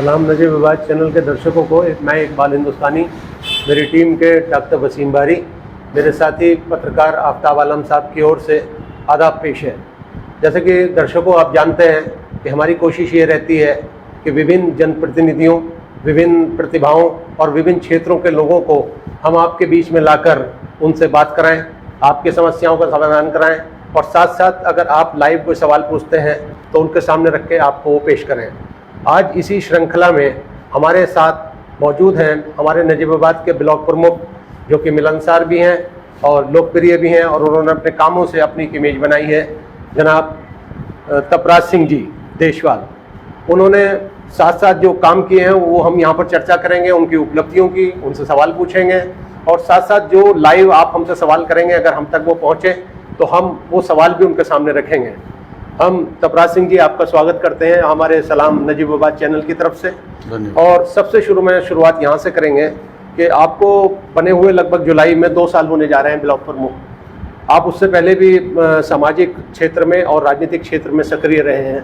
सलाम नजीब आबाद चैनल के दर्शकों को मैं इकबाल हिंदुस्तानी, मेरी टीम के डॉक्टर वसीम बारी, मेरे साथी पत्रकार आफ्ताब आलम साहब की ओर से आदाब पेश है। जैसे कि दर्शकों आप जानते हैं कि हमारी कोशिश ये रहती है कि विभिन्न जनप्रतिनिधियों, विभिन्न प्रतिभाओं और विभिन्न क्षेत्रों के लोगों को हम आपके बीच में लाकर उनसे बात कराएं, आपकी समस्याओं का समाधान कराएं और साथ साथ अगर आप लाइव कोई सवाल पूछते हैं तो उनके सामने रख के आपको वो पेश करें। आज इसी श्रृंखला में हमारे साथ मौजूद हैं हमारे नजीबाबाद के ब्लॉक प्रमुख, जो कि मिलनसार भी हैं और लोकप्रिय भी हैं और उन्होंने अपने कामों से अपनी एक इमेज बनाई है, जनाब तपराज सिंह जी देशवाल। उन्होंने साथ साथ जो काम किए हैं वो हम यहाँ पर चर्चा करेंगे, उनकी उपलब्धियों की, उनसे सवाल पूछेंगे और साथ साथ जो लाइव आप हमसे सवाल करेंगे अगर हम तक वो पहुँचे तो हम वो सवाल भी उनके सामने रखेंगे। हम तपराज सिंह जी आपका स्वागत करते हैं हमारे सलाम नजीबाबाद चैनल की तरफ से। और सबसे शुरुआत यहाँ से करेंगे कि आपको बने हुए लगभग जुलाई में 2 साल होने जा रहे हैं ब्लॉक प्रमुख। आप उससे पहले भी सामाजिक क्षेत्र में और राजनीतिक क्षेत्र में सक्रिय रहे हैं,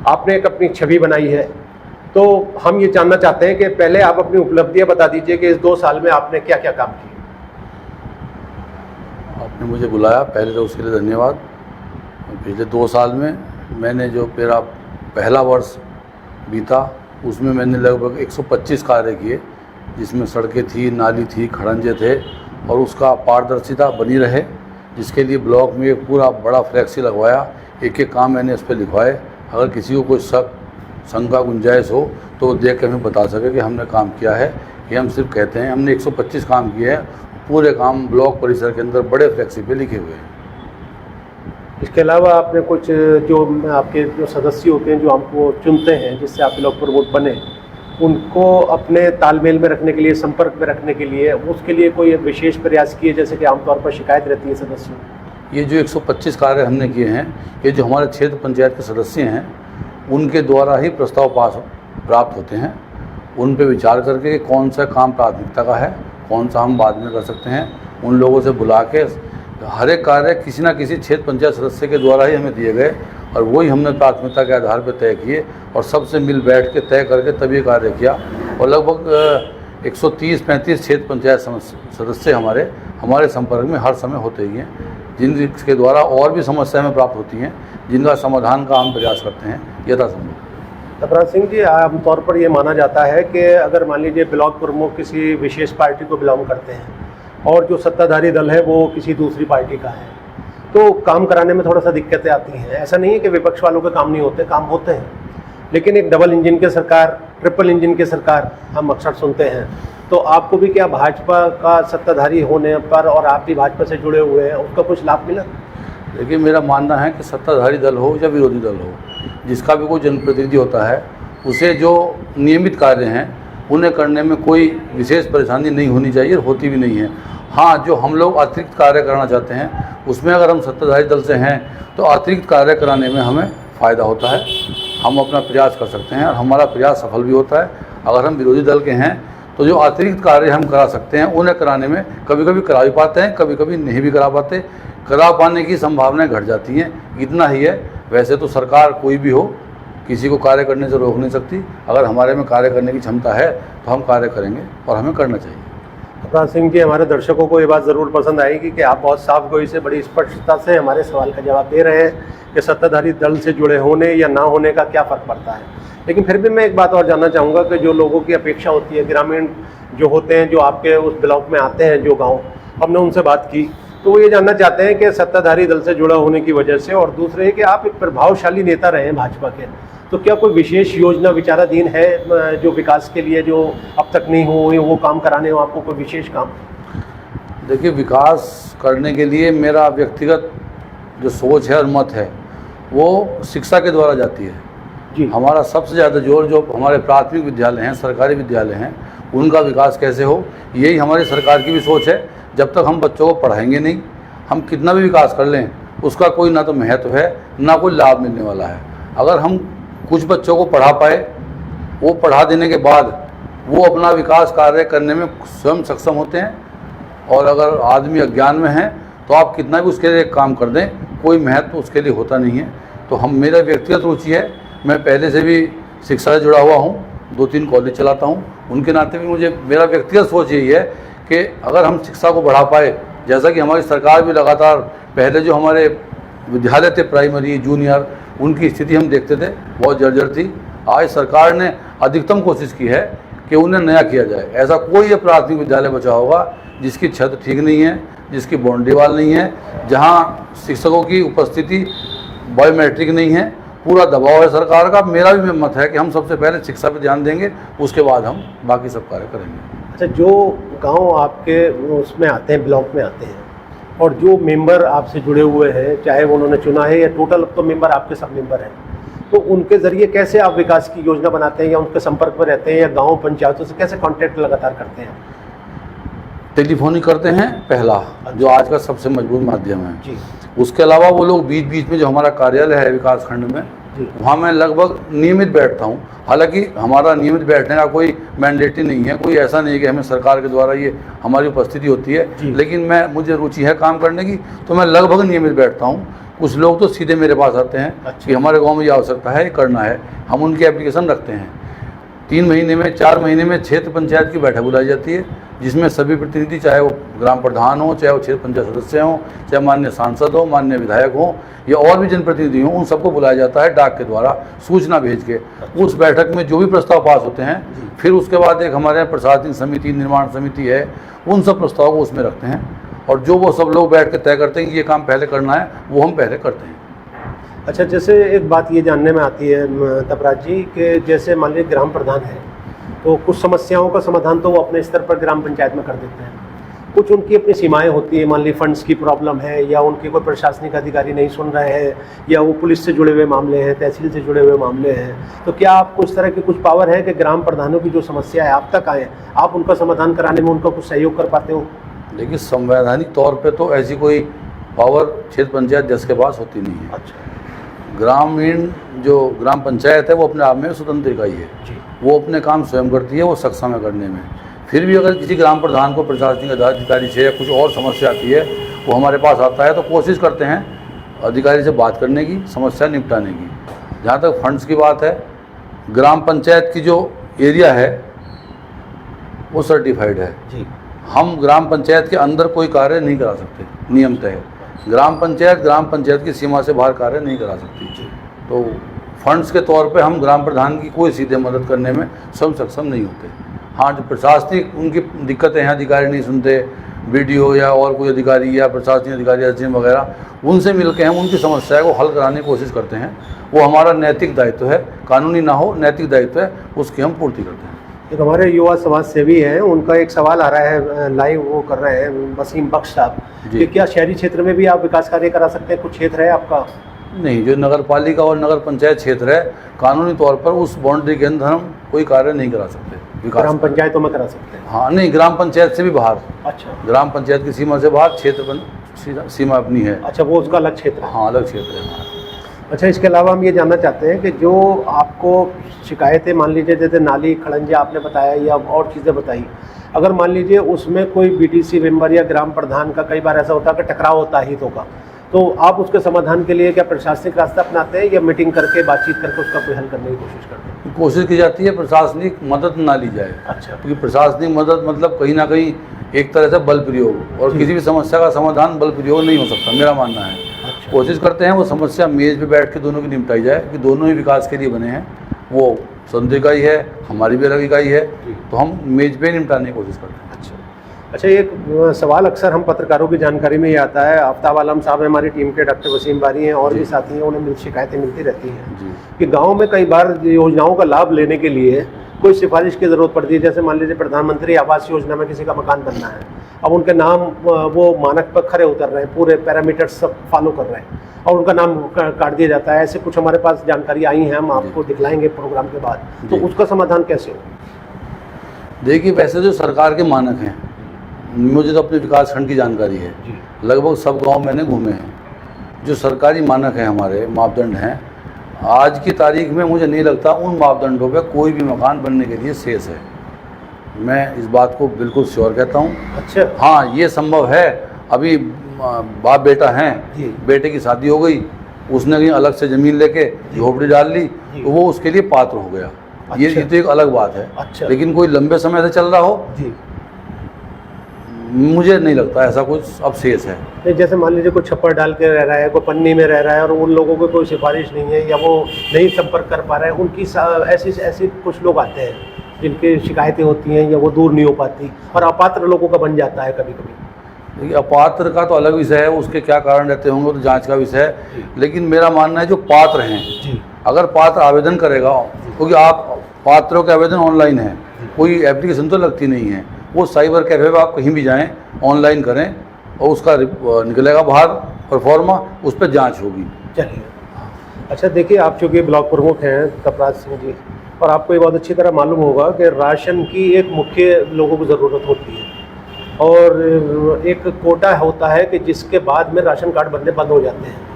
आपने एक अपनी छवि बनाई है। तो हम ये जानना चाहते हैं कि पहले आप अपनी उपलब्धियाँ बता दीजिए कि इस 2 साल में आपने क्या क्या काम किए। आपने मुझे बुलाया, पहले तो उसके लिए धन्यवाद। पिछले 2 साल में मैंने जो मेरा पहला वर्ष बीता उसमें मैंने लगभग 125 कार्य किए, जिसमें सड़कें थी, नाली थी, खड़ंजे थे और उसका पारदर्शिता बनी रहे, जिसके लिए ब्लॉक में एक पूरा बड़ा फ्लैक्सी लगवाया। एक एक काम मैंने इस पर लिखवाए, अगर किसी को कोई शक शंका गुंजाइश हो तो वो देख के हमें बता सके कि हमने काम किया है। ये हम सिर्फ कहते हैं, हमने 125 काम किए हैं, पूरे काम ब्लॉक परिसर के अंदर बड़े फ्लैक्सी पे लिखे हुए हैं। इसके अलावा आपने कुछ जो आपके जो सदस्य होते हैं जो आपको चुनते हैं, जिससे आप ब्लॉक प्रमुख बने, उनको अपने तालमेल में रखने के लिए, संपर्क में रखने के लिए, उसके लिए कोई विशेष प्रयास किए, जैसे कि आमतौर पर शिकायत रहती है सदस्यों? ये जो 125 कार्य हमने किए हैं, ये जो हमारे क्षेत्र पंचायत के सदस्य हैं उनके द्वारा ही प्रस्ताव प्राप्त होते हैं। उन पे विचार करके कौन सा काम प्राथमिकता का है, कौन सा हम बाद में कर सकते हैं, उन लोगों से बुला के हर एक कार्य किसी ना किसी क्षेत्र पंचायत सदस्य के द्वारा ही हमें दिए गए और वही हमने प्राथमिकता के आधार पर तय किए और सबसे मिल बैठ के तय करके तभी कार्य किया। और लगभग 130-35 क्षेत्र पंचायत सदस्य हमारे संपर्क में हर समय होते ही हैं, जिनके द्वारा और भी समस्याएं हमें प्राप्त होती हैं, जिनका समाधान का हम प्रयास करते हैं यथासंभव। तपराज सिंह जी, आमतौर पर ये माना जाता है कि अगर मान लीजिए ब्लॉक प्रमुख किसी विशेष पार्टी को बिलोंग करते हैं और जो सत्ताधारी दल है वो किसी दूसरी पार्टी का है, तो काम कराने में थोड़ा सा दिक्कतें आती हैं। ऐसा नहीं है कि विपक्ष वालों के काम नहीं होते, काम होते हैं, लेकिन एक डबल इंजन की सरकार, ट्रिपल इंजन की सरकार हम अक्सर सुनते हैं। तो आपको भी क्या भाजपा का सत्ताधारी होने पर और आप भी भाजपा से जुड़े हुए हैं, उसका कुछ लाभ मिला? देखिए, मेरा मानना है कि सत्ताधारी दल हो या विरोधी दल हो, जिसका भी कोई जनप्रतिनिधि होता है, उसे जो नियमित कार्य हैं उन्हें करने में कोई विशेष परेशानी नहीं होनी चाहिए, होती भी नहीं है। हाँ, जो हम लोग अतिरिक्त कार्य करना चाहते हैं उसमें अगर हम सत्ताधारी दल से हैं तो अतिरिक्त कार्य कराने में हमें फ़ायदा होता है, हम अपना प्रयास कर सकते हैं और हमारा प्रयास सफल भी होता है। अगर हम विरोधी दल के हैं तो जो अतिरिक्त कार्य हम करा सकते हैं उन्हें कराने में कभी कभी करा भी पाते हैं, कभी कभी नहीं भी करा पाते, करा पाने की संभावनाएं घट जाती हैं, इतना ही है। वैसे तो सरकार कोई भी हो किसी को कार्य करने से रोक नहीं सकती। अगर हमारे में कार्य करने की क्षमता है तो हम कार्य करेंगे और हमें करना चाहिए। तपराज सिंह जी, हमारे दर्शकों को ये बात ज़रूर पसंद आएगी कि आप बहुत साफ गोई से, बड़ी स्पष्टता से हमारे सवाल का जवाब दे रहे हैं कि सत्ताधारी दल से जुड़े होने या ना होने का क्या फ़र्क पड़ता है। लेकिन फिर भी मैं एक बात और जानना चाहूँगा कि जो लोगों की अपेक्षा होती है, ग्रामीण जो होते हैं, जो आपके उस ब्लॉक में आते हैं, जो गाँव, हमने उनसे बात की तो वो ये जानना चाहते हैं कि सत्ताधारी दल से जुड़ा होने की वजह से, और दूसरे है कि आप एक प्रभावशाली नेता रहे हैं भाजपा के, तो क्या कोई विशेष योजना विचाराधीन है जो विकास के लिए, जो अब तक नहीं हो, वो काम कराने हो आपको कोई विशेष काम? देखिए, विकास करने के लिए मेरा व्यक्तिगत जो सोच है और मत है वो शिक्षा के द्वारा जाती है जी। हमारा सबसे ज़्यादा जोर जो हमारे प्राथमिक विद्यालय हैं, सरकारी विद्यालय हैं, उनका विकास कैसे हो, यही हमारी सरकार की भी सोच है। जब तक हम बच्चों को पढ़ाएंगे नहीं, हम कितना भी विकास कर लें उसका कोई ना तो महत्व है ना कोई लाभ मिलने वाला है। अगर हम कुछ बच्चों को पढ़ा पाए, वो पढ़ा देने के बाद वो अपना विकास कार्य करने में स्वयं सक्षम होते हैं, और अगर आदमी अज्ञान में है तो आप कितना भी उसके लिए काम कर दें, कोई महत्व उसके लिए होता नहीं है। तो मेरा व्यक्तिगत रुचि है, मैं पहले से भी शिक्षा से जुड़ा हुआ हूँ 2-3 कॉलेज चलाता हूँ। उनके नाते भी मुझे, मेरा व्यक्तिगत सोच यही है कि अगर हम शिक्षा को बढ़ा पाए, जैसा कि हमारी सरकार भी लगातार, पहले जो हमारे विद्यालय थे प्राइमरी जूनियर, उनकी स्थिति हम देखते थे बहुत जर्जर थी। आज सरकार ने अधिकतम कोशिश की है कि उन्हें नया किया जाए। ऐसा कोई प्राथमिक विद्यालय बचा होगा जिसकी छत ठीक नहीं है, जिसकी बाउंड्री वाल नहीं है, जहाँ शिक्षकों की उपस्थिति बायोमेट्रिक नहीं है, पूरा दबाव है सरकार का। मेरा भी मत है कि हम सबसे पहले शिक्षा पर ध्यान देंगे, उसके बाद हम बाकी सब कार्य करेंगे। अच्छा, जो गांव आपके उसमें आते हैं, ब्लॉक में आते हैं, और जो मेंबर आपसे जुड़े हुए हैं, चाहे वो उन्होंने चुना है या टोटल अब तो मेंबर आपके सब मेंबर हैं, तो उनके ज़रिए कैसे आप विकास की योजना बनाते हैं, या उनके संपर्क में रहते हैं, या गांव पंचायतों से कैसे कांटेक्ट लगातार करते हैं? टेलीफोनिक करते हैं पहला, जो आज का सबसे मजबूत माध्यम है जी। उसके अलावा वो लोग बीच बीच में, जो हमारा कार्यालय है विकास खंड में, वहाँ मैं लगभग नियमित बैठता हूँ। हालांकि हमारा नियमित बैठने का कोई मैंडेटरी नहीं है, कोई ऐसा नहीं है कि हमें सरकार के द्वारा ये हमारी उपस्थिति होती है, लेकिन मुझे रुचि है काम करने की, तो मैं लगभग नियमित बैठता हूँ। कुछ लोग तो सीधे मेरे पास आते हैं कि हमारे गांव में ये आवश्यकता है, ये करना है, हम उनकी एप्लीकेशन रखते हैं। 3 महीने में, 4 महीने में क्षेत्र पंचायत की बैठक बुलाई जाती है, जिसमें सभी प्रतिनिधि, चाहे वो ग्राम प्रधान हो, चाहे वो क्षेत्र पंचायत सदस्य हों, चाहे माननीय सांसद हो, माननीय विधायक हों, या और भी जनप्रतिनिधि हों, उन सबको बुलाया जाता है डाक के द्वारा सूचना भेज के। उस बैठक में जो भी प्रस्ताव पास होते हैं, फिर उसके बाद एक हमारे यहाँ प्रशासनिक समिति, निर्माण समिति है, उन सब प्रस्ताव को उसमें रखते हैं, और जो वो सब लोग बैठ के तय करते हैं कि ये काम पहले करना है, वो हम पहले करते हैं। अच्छा, जैसे एक बात ये जानने में आती है तपराज जी, कि जैसे मान लीजिए ग्राम प्रधान है, तो कुछ समस्याओं का समाधान तो वो अपने स्तर पर ग्राम पंचायत में कर देते हैं, कुछ उनकी अपनी सीमाएं होती है, मान ली फंड्स की प्रॉब्लम है, या उनके कोई प्रशासनिक अधिकारी नहीं सुन रहे हैं, या वो पुलिस से जुड़े हुए मामले हैं, तहसील से जुड़े हुए मामले हैं, तो क्या आपको इस तरह की कुछ पावर है कि ग्राम प्रधानों की जो समस्या है आप तक आए, आप उनका समाधान कराने में उनका कुछ सहयोग कर पाते हो? देखिए, संवैधानिक तौर पे तो ऐसी कोई पावर क्षेत्र पंचायत अध्यक्ष के पास होती नहीं है। अच्छा। ग्रामीण जो ग्राम पंचायत है वो अपने आप में स्वतंत्र इकाई है, वो अपने काम स्वयं करती है, वो सक्षम है करने में। फिर भी अगर किसी ग्राम प्रधान को प्रशासनिक अधिकारी से या कुछ और समस्या आती है, वो हमारे पास आता है, तो कोशिश करते हैं अधिकारी से बात करने की, समस्या निपटाने की। जहाँ तक फंड्स की बात है, ग्राम पंचायत की जो एरिया है वो सर्टिफाइड है जी। हम ग्राम पंचायत के अंदर कोई कार्य नहीं करा सकते, नियम तय है। ग्राम पंचायत की सीमा से बाहर कार्य नहीं करा सकती। तो फंड्स के तौर पे हम ग्राम प्रधान की कोई सीधे मदद करने में स्वयं सक्षम नहीं होते। हाँ, जो प्रशासनिक उनकी दिक्कतें हैं, अधिकारी नहीं सुनते, बीडीओ या और कोई अधिकारी या प्रशासनिक अधिकारी एसडीएम वगैरह, उनसे मिलकर हम उनकी समस्या को हल कराने की कोशिश करते हैं। वो हमारा नैतिक दायित्व है, कानूनी ना हो, नैतिक दायित्व है, उसकी हम पूर्ति करते हैं। एक हमारे युवा समाज सेवी हैं, उनका एक सवाल आ रहा है, लाइव वो कर रहे हैं, वसीम बख्श साहब, कि क्या शहरी क्षेत्र में भी आप विकास कार्य करा सकते हैं? कुछ क्षेत्र है आपका? नहीं, जो नगर पालिका और नगर पंचायत क्षेत्र है, कानूनी तौर पर उस बाउंड्री के अंदर हम कोई कार्य नहीं करा सकते। ग्राम पंचायतों में करा सकते हैं? हाँ, नहीं, ग्राम पंचायत से भी बाहर। अच्छा। ग्राम पंचायत की सीमा से बाहर क्षेत्र सीमा अपनी है। अच्छा, वो उसका अलग क्षेत्र है? हाँ, अलग क्षेत्र है हमारा। अच्छा, इसके अलावा हम ये जानना चाहते हैं कि जो आपको शिकायतें, मान लीजिए जैसे नाली खड़ंजे आपने बताया या और चीज़ें बताई, अगर मान लीजिए उसमें कोई बीटीसी मेंबर या ग्राम प्रधान का कई बार ऐसा होता है कि टकराव होता है हितों का, तो आप उसके समाधान के लिए क्या प्रशासनिक रास्ता अपनाते हैं या मीटिंग करके, बातचीत करके उसका कोई हल करने की कोशिश करते हैं? कोशिश की जाती है प्रशासनिक मदद ना ली जाए। अच्छा। क्योंकि प्रशासनिक मदद मतलब कहीं ना कहीं एक तरह से बल प्रयोग, और किसी भी समस्या का समाधान बल प्रयोग नहीं हो सकता, मेरा मानना है। अच्छा। कोशिश करते हैं वो समस्या मेज पे बैठ के दोनों की निपटाई जाए, कि दोनों ही विकास के लिए बने हैं। वो स्वतंत्र इकाई है, हमारी भी अलग इकाई है, तो हम मेज पे निपटाने की कोशिश करते हैं। अच्छा, एक सवाल अक्सर हम पत्रकारों की जानकारी में ये आता है, आफ्ताब आलम साहब हमारी टीम के, डॉक्टर वसीम बारी हैं, और भी साथी हैं, उन्हें शिकायतें मिलती रहती हैं कि गांव में कई बार योजनाओं का लाभ लेने के लिए कोई सिफारिश की ज़रूरत पड़ती है। जैसे मान लीजिए प्रधानमंत्री आवास योजना में किसी का मकान बनना है, अब उनके नाम वो मानक पर खरे उतर रहे हैं, पूरे पैरामीटर्स सब फॉलो कर रहे हैं, और उनका नाम काट दिया जाता है। ऐसे कुछ हमारे पास जानकारी आई है, हम आपको दिखलाएंगे प्रोग्राम के बाद। तो उसका समाधान कैसे हो? देखिए, वैसे जो सरकार के मानक हैं, मुझे तो अपने विकास खंड की जानकारी है, लगभग सब गांव मैंने घूमे हैं। जो सरकारी मानक हैं, हमारे मापदंड हैं, आज की तारीख में मुझे नहीं लगता उन मापदंडों पे कोई भी मकान बनने के लिए शेष है। मैं इस बात को बिल्कुल श्योर कहता हूँ। अच्छा। हाँ, ये संभव है। अभी बाप बेटा हैं, बेटे की शादी हो गई, उसने कहीं अलग से ज़मीन लेके झोपड़ी डाल ली, तो वो उसके लिए पात्र हो गया। ये तो एक अलग बात है। अच्छा। लेकिन कोई लंबे समय से चल रहा हो, जी, मुझे नहीं लगता ऐसा कुछ अब शेष है। नहीं जैसे मान लीजिए कोई छप्पर डाल के रह रहा है, कोई पन्नी में रह रहा है और उन लोगों को कोई सिफारिश नहीं है या वो नहीं संपर्क कर पा रहे हैं, उनकी ऐसी ऐसी कुछ लोग आते हैं जिनकी शिकायतें होती हैं या वो दूर नहीं हो पाती और अपात्र लोगों का बन जाता है कभी कभी। देखिए, अपात्र का तो अलग विषय है, उसके क्या कारण रहते होंगे तो जांच का विषय है। लेकिन मेरा मानना है जो पात्र हैं, जी, अगर पात्र आवेदन करेगा, क्योंकि आप पात्रों के आवेदन ऑनलाइन है, कोई एप्लीकेशन तो लगती नहीं है, वो साइबर कैफे पर आप कहीं भी जाएं, ऑनलाइन करें और उसका निकलेगा बाहर प्रोफार्मा, उस पर जांच होगी। चलिए। अच्छा देखिए, आप चूँकि ब्लॉक प्रमुख हैं कपराज सिंह जी, और आपको ये बहुत अच्छी तरह मालूम होगा कि राशन की एक मुख्य लोगों को ज़रूरत होती है और एक कोटा होता है कि जिसके बाद में राशन कार्ड बनने बंद हो जाते हैं।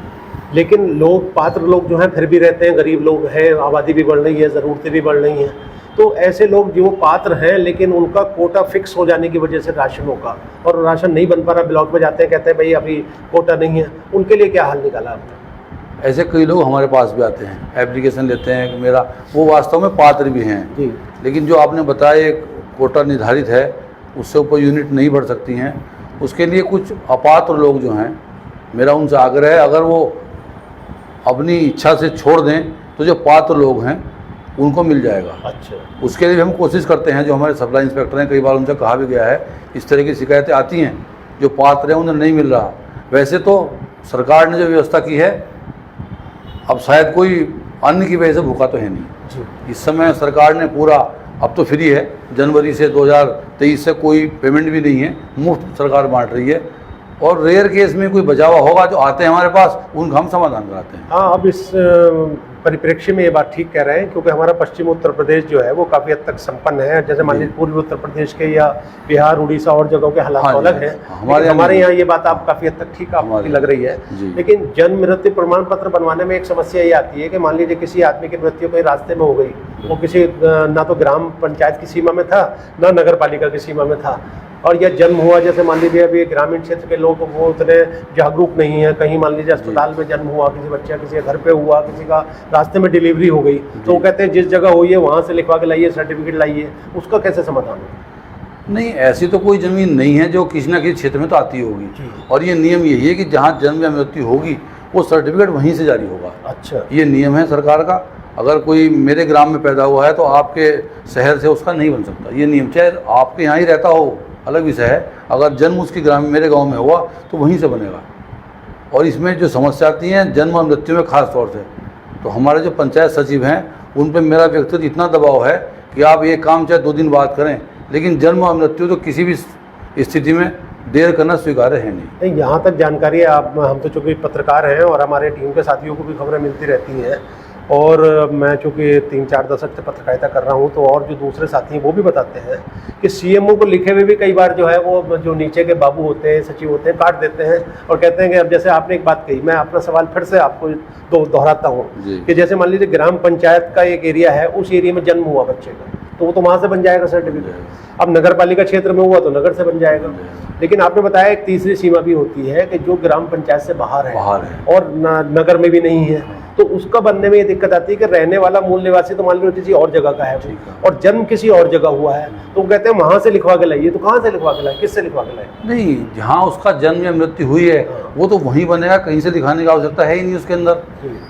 लेकिन लोग, पात्र लोग जो हैं फिर भी रहते हैं, गरीब लोग हैं, आबादी भी बढ़ रही है, ज़रूरतें भी बढ़ रही हैं, तो ऐसे लोग जो पात्र हैं लेकिन उनका कोटा फिक्स हो जाने की वजह से राशनों का, और राशन नहीं बन पा रहा, ब्लॉक में जाते हैं, कहते हैं भाई अभी कोटा नहीं है, उनके लिए क्या हल निकाला आपने? ऐसे कई लोग हमारे पास भी आते हैं, एप्लीकेशन लेते हैं कि मेरा, वो वास्तव में पात्र भी हैं जी, लेकिन जो आपने बताया एक कोटा निर्धारित है, उससे ऊपर यूनिट नहीं बढ़ सकती हैं, उसके लिए कुछ अपात्र लोग जो हैं, मेरा उनसे आग्रह है अगर वो अपनी इच्छा से छोड़ दें तो जो पात्र लोग हैं उनको मिल जाएगा। अच्छा, उसके लिए भी हम कोशिश करते हैं, जो हमारे सप्लाई इंस्पेक्टर हैं, कई बार उनसे कहा भी गया है, इस तरह की शिकायतें आती हैं जो पात्र हैं उन्हें नहीं मिल रहा। वैसे तो सरकार ने जो व्यवस्था की है, अब शायद कोई अन्न की वजह से भूखा तो है नहीं। जी, इस समय सरकार ने पूरा, अब तो फ्री है, जनवरी से 2023 से कोई पेमेंट भी नहीं है, मुफ्त सरकार बांट रही है। और रेयर केस में कोई बचावा होगा जो आते हैं हमारे पास, उनका हम समाधान कराते हैं। हाँ, अब इस परिप्रेक्ष्य में ये बात ठीक कह रहे हैं, क्योंकि हमारा पश्चिम उत्तर प्रदेश जो है वो काफ़ी हद तक संपन्न है। जैसे मान लीजिए पूर्वी उत्तर प्रदेश के या बिहार, उड़ीसा और जगहों के हालात हाँ तो जी, अलग हैं। हमारे यहाँ ये बात आप काफ़ी हद तक ठीक आपकी लग रही है। लेकिन जन्म मृत्यु प्रमाण पत्र बनवाने में एक समस्या ये आती है कि मान लीजिए किसी आदमी की मृत्यु कहीं रास्ते में हो गई, वो किसी ना तो ग्राम पंचायत की सीमा में था, ना नगर पालिका की सीमा में था, और यह जन्म हुआ, जैसे मान लीजिए अभी ग्रामीण क्षेत्र के लोग वो उतने जागरूक नहीं हैं, कहीं मान लीजिए अस्पताल में जन्म हुआ, किसी बच्चा किसी के घर पे हुआ, किसी का रास्ते में डिलीवरी हो गई, तो वो कहते हैं जिस जगह हुई है वहाँ से लिखवा के लाइए, सर्टिफिकेट लाइए, उसका कैसे समाधान हो? नहीं, ऐसी तो कोई ज़मीन नहीं है जो किसी न किसी क्षेत्र में तो आती होगी, और ये नियम यही है कि जहाँ जन्म या मृत्यु होगी वो सर्टिफिकेट वहीं से जारी होगा। अच्छा, ये नियम है सरकार का। अगर कोई मेरे ग्राम में पैदा हुआ है तो आपके शहर से उसका नहीं बन सकता, ये नियम, चाहे आपके यहाँ ही रहता हो अलग विषय है, अगर जन्म उसके ग्राम, मेरे गांव में हुआ तो वहीं से बनेगा। और इसमें जो समस्या आती हैं जन्म और मृत्यु में खास तौर से, तो हमारे जो पंचायत सचिव हैं उन पर मेरा व्यक्तिगत इतना दबाव है कि आप ये काम चाहे 2 दिन बाद करें, लेकिन जन्म और मृत्यु तो किसी भी स्थिति में देर करना स्वीकार्य है नहीं। यहाँ तक जानकारी है, आप, हम तो चूँकि पत्रकार हैं और हमारे टीम के साथियों को भी खबरें मिलती रहती हैं, और मैं चूँकि 3-4 दशक से पत्रकारिता कर रहा हूँ, तो और जो दूसरे साथी हैं वो भी बताते हैं कि सीएमओ को लिखे हुए भी कई बार जो है वो जो नीचे के बाबू होते हैं, सचिव होते हैं, काट देते हैं और कहते हैं कि अब जैसे आपने एक बात कही, मैं अपना सवाल फिर से आपको दोहराता हूँ कि जैसे मान लीजिए ग्राम पंचायत का एक एरिया है, उस एरिया में जन्म हुआ बच्चे का, तो वो तो वहाँ से बन जाएगा सर्टिफिकेट। अब नगर पालिका क्षेत्र में हुआ तो नगर से बन जाएगा। लेकिन आपने बताया एक तीसरी सीमा भी होती है कि जो ग्राम पंचायत से बाहर है और नगर में भी नहीं है, तो उसका बनने में ये दिक्कत आती है कि रहने वाला मूल निवासी तो मान लो किसी और जगह का है और जन्म किसी और जगह हुआ है, तो वो कहते हैं वहां से लिखवा के लाइए। तो कहाँ से लिखवा के लाए, किससे लिखवा के लाए? नहीं, जहाँ उसका जन्म या मृत्यु हुई है वो तो वहीं बनेगा, कहीं से दिखाने की आवश्यकता है ही नहीं उसके अंदर,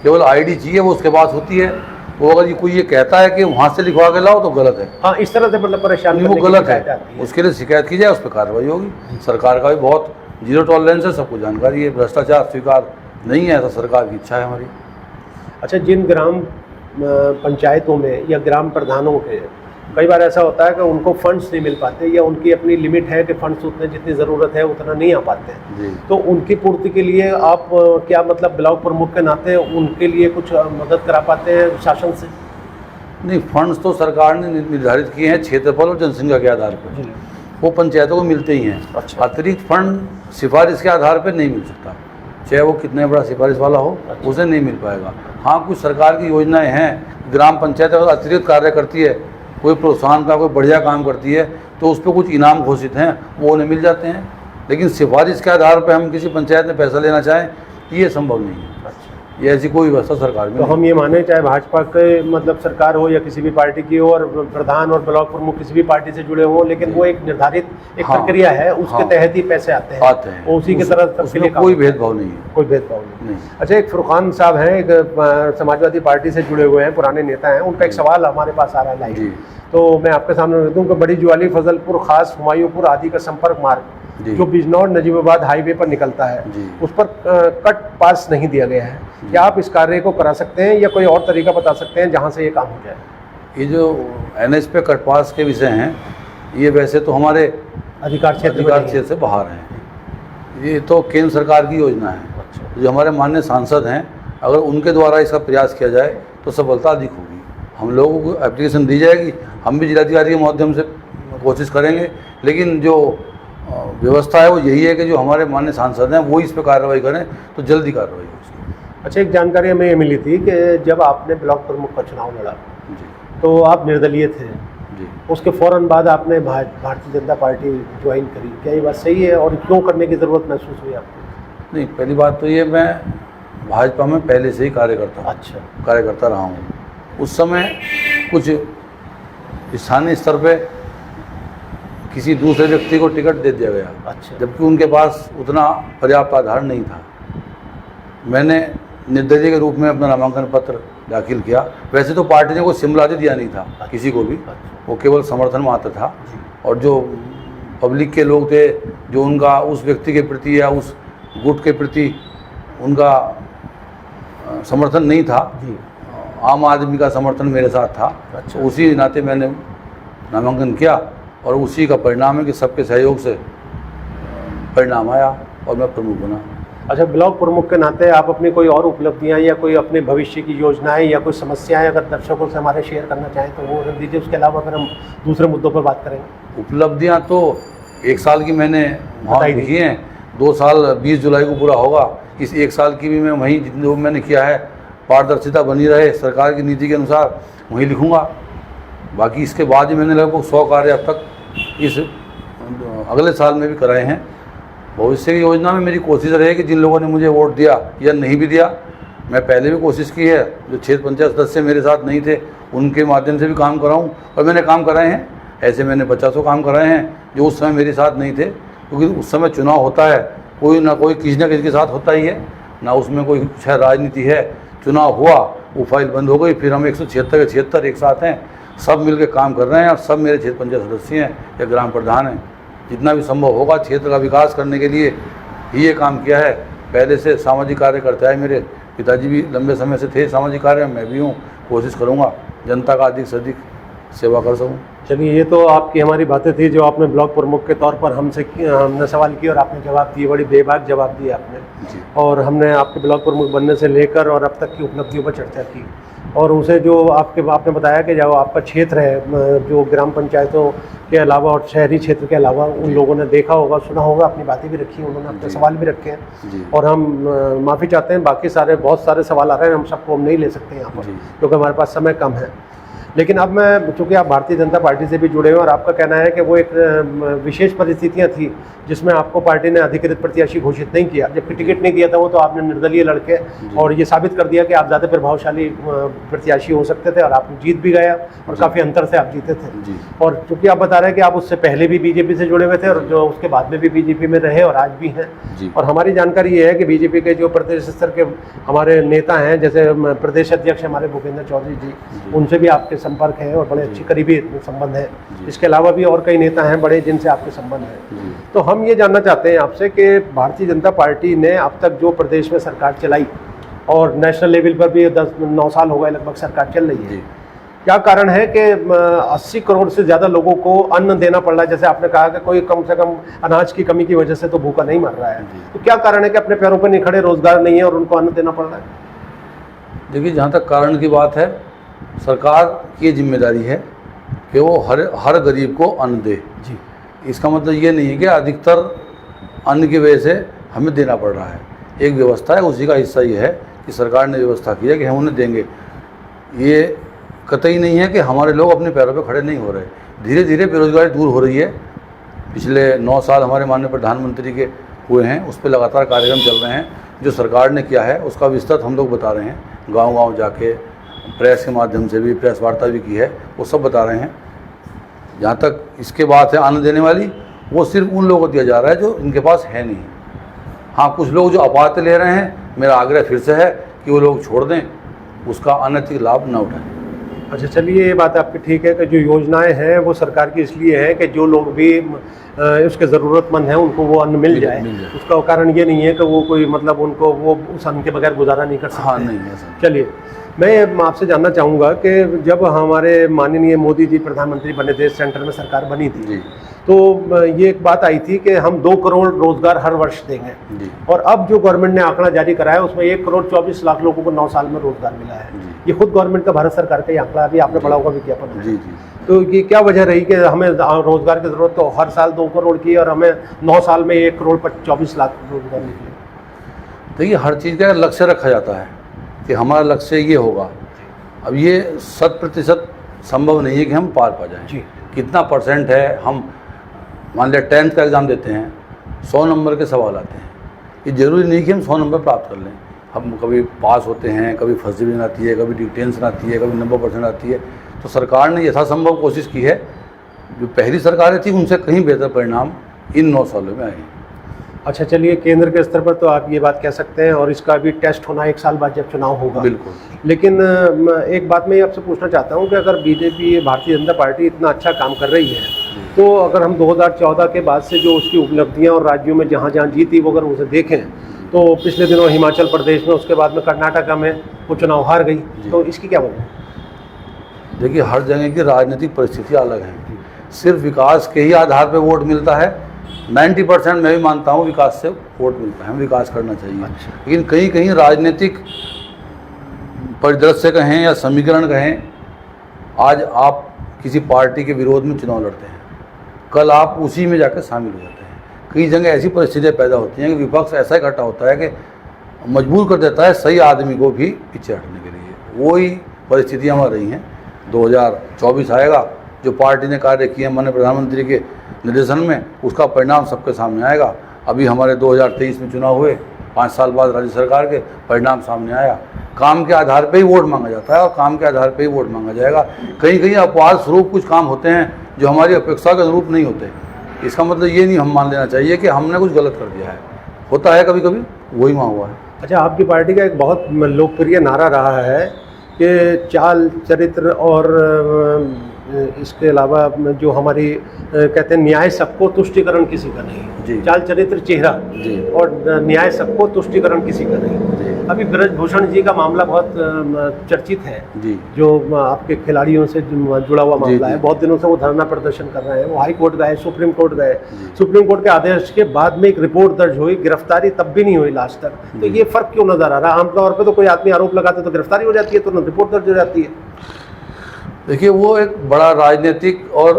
केवल आईडी चाहिए, वो उसके पास होती है। तो अगर ये कोई ये कहता है कि वहाँ से लिखवा के लाओ तो गलत है। हाँ, इस तरह से मतलब परेशानी, वो गलत है, उसके लिए शिकायत की जाए, उस पर कार्रवाई होगी। सरकार का भी बहुत जीरो टॉलरेंस है, सबको जानकारी है, भ्रष्टाचार स्वीकार नहीं है, ऐसा सरकार की इच्छा है हमारी। अच्छा, जिन ग्राम पंचायतों में या ग्राम प्रधानों के कई बार ऐसा होता है कि उनको फंड्स नहीं मिल पाते, या उनकी अपनी लिमिट है कि फंड्स उतने जितनी ज़रूरत है उतना नहीं आ पाते, तो उनकी पूर्ति के लिए आप क्या मतलब ब्लॉक प्रमुख के नाते उनके लिए कुछ मदद करा पाते हैं शासन से? नहीं, फंड्स तो सरकार ने निर्धारित किए हैं क्षेत्रफल और जनसंख्या के आधार पर, वो पंचायतों को मिलते ही हैं। अच्छा। अतिरिक्त फंड सिफारिश के आधार पर नहीं मिल सकता, चाहे वो कितने बड़ा सिफारिश वाला हो। अच्छा। उसे नहीं मिल पाएगा। हाँ, कुछ सरकार की योजनाएं हैं, ग्राम पंचायत अगर अतिरिक्त कार्य करती है, कोई प्रोत्साहन का कोई बढ़िया काम करती है, तो उस पर कुछ इनाम घोषित हैं, वो उन्हें मिल जाते हैं। लेकिन सिफारिश के आधार पर हम किसी पंचायत में पैसा लेना चाहें, ये संभव नहीं है। अच्छा। ये ऐसी कोई व्यवस्था सरकार में तो नहीं। हम ये माने चाहे भाजपा के मतलब सरकार हो या किसी भी पार्टी की हो और प्रधान और ब्लॉक प्रमुख किसी भी पार्टी से जुड़े हों, लेकिन वो एक निर्धारित एक हाँ, प्रक्रिया है, उसके हाँ, तहत ही पैसे आते हैं। वो उसी की तरह सबके उसमें लिए काम कोई होता है। भेदभाव नहीं है। कोई भेदभाव नहीं। नहीं। अच्छा, एक फुरकान साहब हैं, एक समाजवादी पार्टी से जुड़े हुए हैं, पुराने नेता हैं, उनका एक सवाल हमारे पास आ रहा है लाइव, जी। तो मैं आपके सामने रख दूं कि बड़ी ज्वाली, फजलपुर खास, हुमायूंपुर आदि का संपर्क मार्ग जी। जो बिजनौर नजीबाबाद हाईवे पर निकलता है, जी। उस पर कट पास नहीं दिया गया है। क्या आप इस कार्य को करा सकते हैं या कोई और तरीका बता सकते हैं जहां से ये काम हो जाए? ये जो NH पे कटपास के विषय हैं, ये वैसे तो हमारे अधिकार क्षेत्र में अधिकार नहीं है। क्षेत्र से बाहर हैं। ये तो केंद्र सरकार की योजना है। अच्छा। जो हमारे माननीय सांसद हैं, अगर उनके द्वारा इसका प्रयास किया जाए तो सफलता अधिक होगी। हम लोगों को एप्लीकेशन दी जाएगी, हम भी जिलाधिकारी के माध्यम से कोशिश करेंगे, लेकिन जो व्यवस्था है वो यही है कि जो हमारे माननीय सांसद हैं वो इस पर कार्रवाई करें तो जल्दी कार्रवाई हो। अच्छा, एक जानकारी हमें ये मिली थी कि जब आपने ब्लॉक प्रमुख का चुनाव लड़ा जी तो आप निर्दलीय थे, जी। उसके फ़ौरन बाद आपने भारतीय जनता पार्टी ज्वाइन करी, क्या ये बात सही है और क्यों करने की ज़रूरत महसूस हुई आपको? नहीं, पहली बात तो ये, मैं भाजपा में पहले से ही कार्यकर्ता रहा हूँ। उस समय कुछ स्थानीय स्तर पे किसी दूसरे व्यक्ति को टिकट दे दिया गया, अच्छा। जबकि उनके पास उतना पर्याप्त आधार नहीं था। मैंने निर्दलीय के रूप में अपना नामांकन पत्र दाखिल किया। वैसे तो पार्टी ने कोई सिमलाती दिया नहीं था किसी को भी, वो केवल समर्थन मात्र था। और जो पब्लिक के लोग थे, जो उनका उस व्यक्ति के प्रति या उस गुट के प्रति उनका समर्थन नहीं था, आम आदमी का समर्थन मेरे साथ था। अच्छा। तो उसी नाते मैंने नामांकन किया और उसी का परिणाम है कि सबके सहयोग से परिणाम आया और मैं प्रमुख बना। अच्छा, ब्लॉक प्रमुख के नाते आप अपनी कोई और उपलब्धियां या कोई अपने भविष्य की योजनाएं या कोई समस्याएं अगर दर्शकों से हमारे शेयर करना चाहें तो वो रख दीजिए। उसके अलावा फिर हम दूसरे मुद्दों पर बात करेंगे। उपलब्धियां तो 1 साल की मैंने वहाँ बताई लिखी हैं। 2 साल 20 जुलाई को पूरा होगा। इस 1 साल की भी मैं वहीं जो मैंने किया है, पारदर्शिता बनी रहे सरकार की नीति के अनुसार, वहीं लिखूँगा। बाकी इसके बाद ही मैंने लगभग 100 कार्य अब तक इस अगले साल में भी कराए हैं। भविष्य की योजना में मेरी कोशिश रही कि जिन लोगों ने मुझे वोट दिया या नहीं भी दिया, मैं पहले भी कोशिश की है, जो क्षेत्र पंचायत सदस्य मेरे साथ नहीं थे उनके माध्यम से भी काम कराऊं, और मैंने काम कराए हैं। ऐसे मैंने 50 काम कराए हैं जो उस समय मेरे साथ नहीं थे, क्योंकि उस समय चुनाव होता है, कोई ना कोई किसी न किसी के साथ होता ही है ना, उसमें कोई शायद राजनीति है। चुनाव हुआ, वो फाइल बंद हो गई, फिर हम 176 के 76 एक साथ हैं, सब मिलकर काम कर रहे हैं और सब मेरे क्षेत्र पंचायत सदस्य हैं या ग्राम प्रधान हैं। जितना भी संभव होगा क्षेत्र का विकास करने के लिए ही ये काम किया है। पहले से सामाजिक कार्य करता है, मेरे पिताजी भी लंबे समय से थे सामाजिक कार्य, मैं भी हूँ। कोशिश करूँगा जनता का अधिक से अधिक सेवा कर सकूँ। चलिए, ये तो आपकी हमारी बातें थी जो आपने ब्लॉक प्रमुख के तौर पर हमने सवाल किए और आपने जवाब दिए, बड़ी बेबाक जवाब दिए आपने जी। और हमने आपके ब्लॉक प्रमुख बनने से लेकर और अब तक की उपलब्धियों पर चर्चा की। और उसे जो आपने बताया कि जो आपका क्षेत्र है, जो ग्राम पंचायतों के अलावा और शहरी क्षेत्र के अलावा, उन लोगों ने देखा होगा, सुना होगा, अपनी बातें भी रखी, उन्होंने अपने सवाल भी रखे हैं। और हम माफ़ी चाहते हैं, बाकी बहुत सारे सवाल आ रहे हैं, हम सबको हम नहीं ले सकते यहाँ पर क्योंकि हमारे पास समय कम है। लेकिन अब मैं, चूँकि आप भारतीय जनता पार्टी से भी जुड़े हुए और आपका कहना है कि वो एक विशेष परिस्थितियां थी जिसमें आपको पार्टी ने अधिकृत प्रत्याशी घोषित नहीं किया, जबकि टिकट नहीं दिया था वो, तो आपने निर्दलीय लड़के और ये साबित कर दिया कि आप ज़्यादा प्रभावशाली प्रत्याशी हो सकते थे और आप जीत भी गया और काफ़ी अंतर से आप जीते थे। और चूँकि आप बता रहे हैं कि आप उससे पहले भी बीजेपी से जुड़े हुए थे और जो उसके बाद में भी बीजेपी में रहे और आज भी हैं, और हमारी जानकारी ये है कि बीजेपी के जो प्रदेश स्तर के हमारे नेता हैं, जैसे प्रदेश अध्यक्ष हमारे भूपेंद्र चौधरी जी, उनसे भी आपके संपर्क है और बड़े अच्छी करीबी संबंध है। इसके अलावा भी और कई नेता हैं बड़े जिनसे आपके संबंध हैं। तो हम ये जानना चाहते हैं आपसे कि भारतीय जनता पार्टी ने अब तक जो प्रदेश में सरकार चलाई और नेशनल लेवल पर भी 10-9 साल हो गए लगभग सरकार चल रही है, क्या कारण है कि 80 करोड़ से ज़्यादा लोगों को अन्न देना पड़ रहा है? जैसे आपने कहा कि कोई कम से कम अनाज की कमी की वजह से तो भूखा नहीं मर रहा है, तो क्या कारण है कि अपने पैरों पर नहीं खड़े, रोजगार नहीं है और उनको अन्न देना पड़ रहा है? देखिए, जहाँ तक कारण की बात है, सरकार की जिम्मेदारी है कि वो हर गरीब को अन्न दे। जी। इसका मतलब ये नहीं है कि अधिकतर अन्न की वजह से हमें देना पड़ रहा है। एक व्यवस्था है, उसी का हिस्सा ये है कि सरकार ने व्यवस्था की है कि हम उन्हें देंगे। ये कतई नहीं है कि हमारे लोग अपने पैरों पे खड़े नहीं हो रहे। धीरे धीरे बेरोजगारी दूर हो रही है। पिछले 9 साल हमारे माननीय प्रधानमंत्री के हुए हैं, उस पर लगातार कार्यक्रम चल रहे हैं। जो सरकार ने किया है उसका विस्तृत हम लोग बता रहे हैं, गांव-गांव जाके प्रेस के माध्यम से भी प्रेस वार्ता भी की है, वो सब बता रहे हैं। जहाँ तक इसके बात है आने देने वाली, वो सिर्फ उन लोगों को दिया जा रहा है जो इनके पास है नहीं। हाँ, कुछ लोग जो अपात्र ले रहे हैं, मेरा आग्रह फिर से है कि वो लोग छोड़ दें, उसका अनैतिक लाभ न उठाएं। अच्छा, चलिए, ये बात आपकी ठीक है कि जो योजनाएं हैं वो सरकार की इसलिए है कि जो लोग भी उसके ज़रूरतमंद हैं उनको वो अन्न मिल जाए। उसका कारण ये नहीं है कि वो कोई मतलब उनको वो उस अन्न के बगैर गुजारा नहीं कर सकते। हाँ, नहीं है। चलिए, मैं आपसे जानना चाहूँगा कि जब हमारे माननीय मोदी जी प्रधानमंत्री बने थे, सेंटर में सरकार बनी थी जी, तो ये एक बात आई थी कि हम 2 करोड़ रोजगार हर वर्ष देंगे जी। और अब जो गवर्नमेंट ने आंकड़ा जारी कराया उसमें 1 करोड़ 24 लाख लोगों को 9 साल में रोजगार मिला है। ये खुद गवर्नमेंट का, भारत सरकार का ही आंकड़ा, अभी आपने पढ़ा होगा विज्ञापन में। जी जी। तो ये क्या वजह रही कि हमें रोजगार की जरूरत तो हर साल 2 करोड़ की और हमें 9 साल में 1 करोड़ 24 लाख रोजगार निकले? देखिए, हर चीज़ का लक्ष्य रखा जाता है कि हमारा लक्ष्य ये होगा। अब ये 100% संभव नहीं है कि हम पार पा जाएं। जी। कितना परसेंट है, हम मान लिया 10th का एग्ज़ाम देते हैं, 100 नंबर के सवाल आते हैं। ये ज़रूरी नहीं कि हम 100 नंबर प्राप्त कर लें। हम कभी पास होते हैं, कभी फर्स्ट डिवीजन आती है, कभी डिटेंशन आती है, कभी 90% आती है। तो सरकार ने यथासंभव कोशिश की है। जो पहली सरकारें थी उनसे कहीं बेहतर परिणाम इन 9 सालों में आए हैं। अच्छा, चलिए, केंद्र के स्तर पर तो आप ये बात कह सकते हैं और इसका भी टेस्ट होना 1 साल बाद जब चुनाव होगा। बिल्कुल। लेकिन एक बात मैं आपसे पूछना चाहता हूँ कि अगर बीजेपी, भारतीय जनता पार्टी इतना अच्छा काम कर रही है तो अगर हम 2014 के बाद से जो उसकी उपलब्धियाँ और राज्यों में जहाँ जहाँ जीती वो अगर उसे देखें तो पिछले दिनों हिमाचल प्रदेश में, उसके बाद में कर्नाटका में वो चुनाव हार गई, तो इसकी क्या वजह है? देखिए, हर जगह की राजनीतिक परिस्थितियाँ अलग हैं। सिर्फ विकास के ही आधार पर वोट मिलता है 90% मैं भी मानता हूँ विकास से वोट मिलता है, हमें विकास करना चाहिए। अच्छा। लेकिन कहीं कहीं राजनीतिक परिदृश्य कहें या समीकरण कहें, आज आप किसी पार्टी के विरोध में चुनाव लड़ते हैं, कल आप उसी में जाकर शामिल हो जाते हैं। कई जगह ऐसी परिस्थितियाँ पैदा होती हैं कि विपक्ष ऐसा इकट्ठा होता है कि मजबूर कर देता है सही आदमी को भी पीछे हटने के लिए। वही परिस्थितियाँ वहाँ रही हैं। 2024 आएगा, जो पार्टी ने कार्य किए माननीय प्रधानमंत्री के निर्देशन में, उसका परिणाम सबके सामने आएगा। अभी हमारे 2023 में चुनाव हुए, 5 साल बाद राज्य सरकार के परिणाम सामने आया। काम के आधार पे ही वोट मांगा जाता है और काम के आधार पे ही वोट मांगा जाएगा। कहीं कहीं अपवाद स्वरूप कुछ काम होते हैं जो हमारी अपेक्षा के अनुरूप नहीं होते। इसका मतलब ये नहीं हम मान लेना चाहिए कि हमने कुछ गलत कर दिया है। होता है कभी कभी, वही वहाँ हुआ है। अच्छा, आपकी पार्टी का एक बहुत लोकप्रिय नारा रहा है कि चाल, चरित्र और इसके अलावा जो हमारी कहते हैं न्याय सबको, तुष्टिकरण किसी का नहीं। जी। चाल, चरित्र, चेहरा जी। और न्याय सबको, तुष्टिकरण किसी का नहीं। जी। अभी ब्रजभूषण जी का मामला बहुत चर्चित है, जी। जो आपके खिलाड़ियों से जुड़ा हुआ मामला है। जी। बहुत दिनों से वो धरना प्रदर्शन कर रहे हैं। वो हाई कोर्ट गए, सुप्रीम कोर्ट गए। सुप्रीम कोर्ट के आदेश के बाद में एक रिपोर्ट दर्ज हुई, गिरफ्तारी तब भी नहीं हुई लास्ट तक। तो ये फर्क क्यों नजर आ रहा है? आमतौर पर तो कोई आदमी आरोप लगाते तो गिरफ्तारी हो जाती है, तो रिपोर्ट दर्ज हो जाती है। देखिए, वो एक बड़ा राजनीतिक और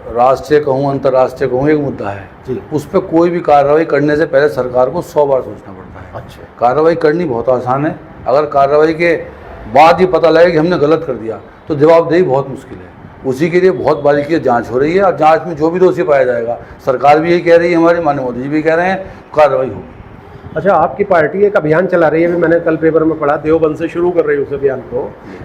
राष्ट्रीय कहूँ, अंतर्राष्ट्रीय कहूँ, एक मुद्दा है जी। उस पर कोई भी कार्रवाई करने से पहले सरकार को 100 बार सोचना पड़ता है। अच्छा। कार्रवाई करनी बहुत आसान है। अगर कार्रवाई के बाद ही पता लगे कि हमने गलत कर दिया तो जवाबदेही बहुत मुश्किल है। उसी के लिए बहुत बारीकी से जांच हो रही है और जांच में जो भी दोषी पाया जाएगा, सरकार भी यही कह रही है, हमारे माननीय मोदी जी भी कह रहे हैं, कार्रवाई होगी। अच्छा, आपकी पार्टी एक अभियान चला रही है, अभी मैंने कल पेपर में पढ़ा, देवबंद से शुरू कर रही है उस अभियान को,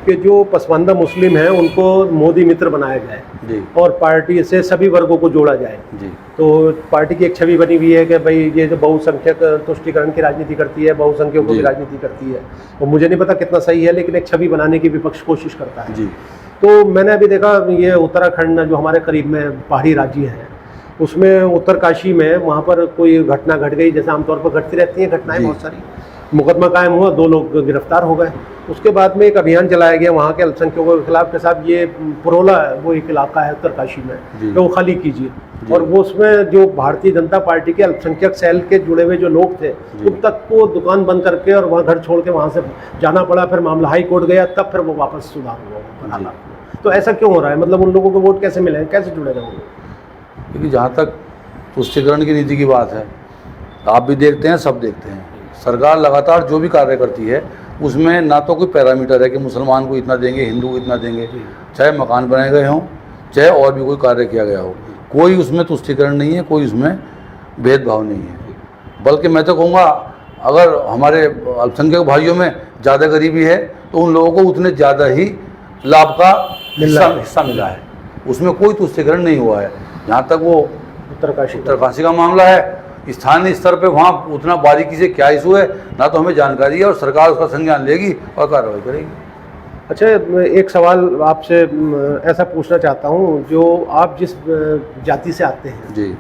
कि जो पसमानदा मुस्लिम हैं उनको मोदी मित्र बनाया जाए जी। और पार्टी से सभी वर्गों को जोड़ा जाए। जी। तो पार्टी की एक छवि बनी हुई है कि भाई ये जो बहुसंख्यक तुष्टिकरण की राजनीति करती है, बहुसंख्यकों की राजनीति करती है, तो मुझे नहीं पता कितना सही है, लेकिन एक छवि बनाने की विपक्ष कोशिश करता है। जी। तो मैंने अभी देखा, ये उत्तराखंड जो हमारे करीब में पहाड़ी राज्य है, उसमें उत्तरकाशी में वहाँ पर कोई घटना घट गई, जैसे आमतौर पर घटती रहती हैं घटनाएं बहुत सारी, मुकदमा कायम हुआ, 2 लोग गिरफ्तार हो गए। उसके बाद में एक अभियान चलाया गया वहाँ के अल्पसंख्यकों के खिलाफ के साथ, ये पुरोला वो एक इलाका है उत्तरकाशी में, तो वो खाली कीजिए। और वो उसमें जो भारतीय जनता पार्टी के अल्पसंख्यक सेल के जुड़े हुए जो लोग थे, उन तक को दुकान बंद करके और वहाँ घर छोड़ के वहाँ से जाना पड़ा। फिर मामला हाई कोर्ट गया, तब फिर वो वापस सुधार हुआ हालात। तो ऐसा क्यों हो रहा है? मतलब उन लोगों को वोट कैसे मिले हैं, कैसे जुड़े रहेंगे? क्योंकि जहाँ तक तुष्टिकरण की नीति की बात है, आप भी देखते हैं, सब देखते हैं, सरकार लगातार जो भी कार्य करती है उसमें ना तो कोई पैरामीटर है कि मुसलमान को इतना देंगे, हिंदू को इतना देंगे, चाहे मकान बनाए गए हों, चाहे और भी कोई कार्य किया गया हो, कोई उसमें तुष्टिकरण नहीं है, कोई उसमें भेदभाव नहीं है। बल्कि मैं तो कहूँगा अगर हमारे अल्पसंख्यक भाइयों में ज़्यादा गरीबी है तो उन लोगों को उतने ज़्यादा ही लाभ का हिस्सा मिला है, उसमें कोई तुष्टिकरण नहीं हुआ है। जहाँ तक वो उत्तरकाशी का मामला है, स्थानीय स्तर पे वहाँ उतना बारीकी से क्या इशू है ना तो हमें जानकारी है, और सरकार उसका संज्ञान लेगी और कार्रवाई करेगी। अच्छा, एक सवाल आपसे ऐसा पूछना चाहता हूँ, जो आप जिस जाति से आते हैं जी,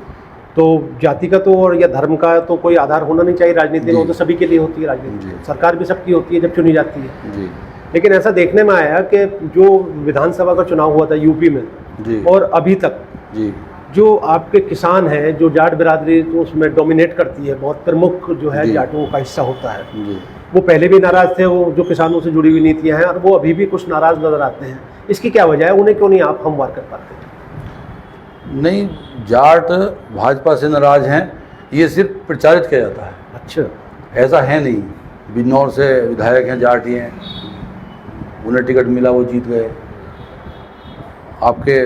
तो जाति का तो और या धर्म का तो कोई आधार होना नहीं चाहिए राजनीति में, वो तो सभी के लिए होती है राजनीति, सरकार भी सबकी होती है जब चुनी जाती है जी। लेकिन ऐसा देखने में आया कि जो विधानसभा का चुनाव हुआ था यूपी में जी, और अभी तक जी, जो आपके किसान हैं, जो जाट बिरादरी तो उसमें डोमिनेट करती है, बहुत प्रमुख जो है जाटों का हिस्सा होता है, जी, वो पहले भी नाराज थे, वो जो किसानों से जुड़ी हुई नीतियां हैं, और वो अभी भी कुछ नाराज नजर आते हैं। इसकी क्या वजह है? उन्हें क्यों नहीं आप हमवार कर पाते? नहीं, जाट भाजपा से नाराज हैं, ये सिर्फ प्रचारित किया जाता है। अच्छा, ऐसा है नहीं। बिजनौर से विधायक हैं, जाट ही हैं, उन्हें टिकट मिला, वो जीत गए। आपके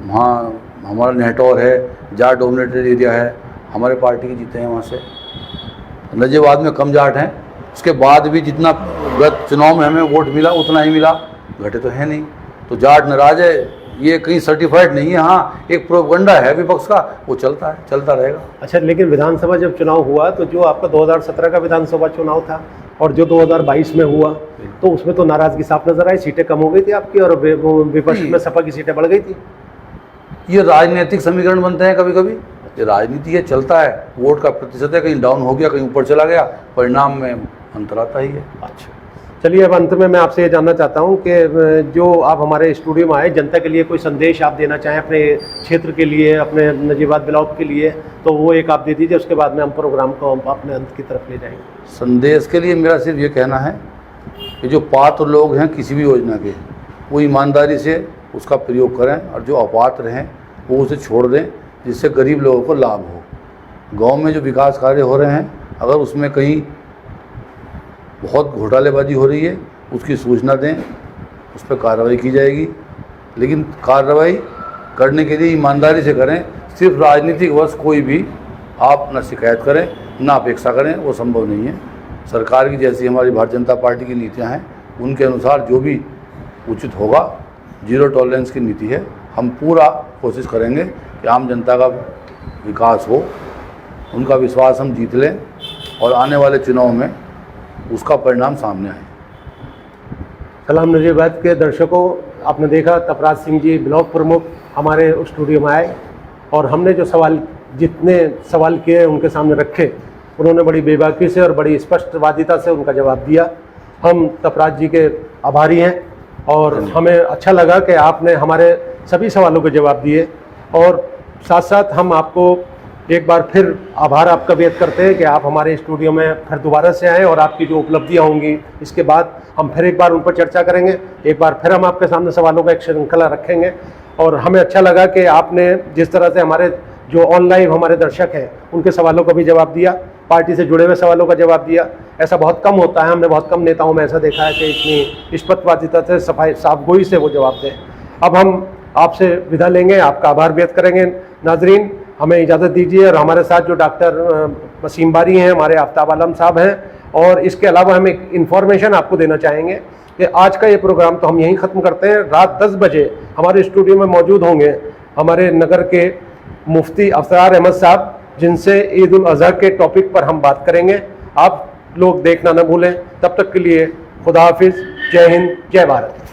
वहाँ हमारा नेहटौर है, जाट डोमिनेटेड एरिया है, हमारे पार्टी के जीते हैं वहाँ से। नजीबाद में कम जाट हैं, उसके बाद भी जितना गत चुनाव में हमें वोट मिला उतना ही मिला, घटे तो है नहीं। तो जाट नाराज है, ये कहीं सर्टिफाइड नहीं है। हाँ, एक प्रोपगंडा है विपक्ष का, वो चलता है, चलता रहेगा। अच्छा, लेकिन विधानसभा जब चुनाव हुआ तो जो आपका 2017 का विधानसभा चुनाव था और जो 2022 में हुआ, तो उसमें तो नाराजगी साफ नजर आई, सीटें कम हो गई थी आपकी और विपक्ष में सपा की सीटें बढ़ गई थी। ये राजनीतिक समीकरण बनते हैं कभी कभी, ये राजनीति है, चलता है। वोट का प्रतिशत है, कहीं डाउन हो गया, कहीं ऊपर चला गया, परिणाम में अंतर आता ही है। अच्छा, चलिए, अब अंत में मैं आपसे ये जानना चाहता हूँ कि जो आप हमारे स्टूडियो में आए, जनता के लिए कोई संदेश आप देना चाहें अपने क्षेत्र के लिए, अपने नजीबाद ब्लॉक के लिए, तो वो एक आप दे दीजिए, उसके बाद में हम प्रोग्राम को अपने अंत की तरफ ले जाएंगे। संदेश के लिए मेरा सिर्फ ये कहना है कि जो पात्र लोग हैं किसी भी योजना के, वो ईमानदारी से उसका प्रयोग करें, और जो अपात्र हैं वो उसे छोड़ दें, जिससे गरीब लोगों को लाभ हो। गांव में जो विकास कार्य हो रहे हैं, अगर उसमें कहीं बहुत घोटालेबाजी हो रही है, उसकी सूचना दें, उस पर कार्रवाई की जाएगी। लेकिन कार्रवाई करने के लिए ईमानदारी से करें। सिर्फ राजनीतिक वश कोई भी आप न शिकायत करें, ना अपेक्षा करें, वो संभव नहीं है। सरकार की जैसी हमारी भारतीय जनता पार्टी की नीतियां हैं, उनके अनुसार जो भी उचित होगा, जीरो टॉलरेंस की नीति है। हम पूरा कोशिश करेंगे कि आम जनता का विकास हो, उनका विश्वास हम जीत लें और आने वाले चुनाव में उसका परिणाम सामने आए। सलाम नजीबाद के दर्शकों, आपने देखा तपराज सिंह जी ब्लॉक प्रमुख हमारे स्टूडियो में आए और हमने जो जितने सवाल किए उनके सामने रखे, उन्होंने बड़ी बेबाकी से और बड़ी स्पष्टवादिता से उनका जवाब दिया। हम तपराज जी के आभारी हैं और हमें अच्छा लगा कि आपने हमारे सभी सवालों के जवाब दिए, और साथ साथ हम आपको एक बार फिर आभार आपका व्यक्त करते हैं कि आप हमारे स्टूडियो में फिर दोबारा से आएँ, और आपकी जो उपलब्धियां होंगी इसके बाद हम फिर एक बार उन पर चर्चा करेंगे। एक बार फिर हम आपके सामने सवालों का एक श्रृंखला रखेंगे, और हमें अच्छा लगा कि आपने जिस तरह से हमारे जो ऑनलाइन हमारे दर्शक हैं उनके सवालों का भी जवाब दिया, पार्टी से जुड़े हुए सवालों का जवाब दिया। ऐसा बहुत कम होता है, हमने बहुत कम नेताओं में ऐसा देखा है कि इतनी स्पष्टवादिता से साफगोई से वो जवाब दें। अब हम आपसे विदा लेंगे, आपका आभार व्यक्त करेंगे। नाजरीन, हमें इजाज़त दीजिए, और हमारे साथ जो डॉक्टर वसीम बारी हैं, हमारे आफ्ताब आलम साहब हैं, और इसके अलावा हम एक इन्फॉर्मेशन आपको देना चाहेंगे कि आज का ये प्रोग्राम तो हम यहीं ख़त्म करते हैं। रात 10 बजे हमारे स्टूडियो में मौजूद होंगे हमारे नगर के मुफ्ती अफसरार अहमद साहब, जिनसे ईद उल अज़हा के टॉपिक पर हम बात करेंगे। आप लोग देखना न भूलें। तब तक के लिए खुदा हाफिज़, जय हिंद, जय भारत।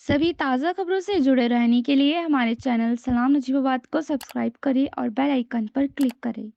सभी ताज़ा खबरों से जुड़े रहने के लिए हमारे चैनल सलाम नजीबाबाद को सब्सक्राइब करें और बेल आइकन पर क्लिक करें।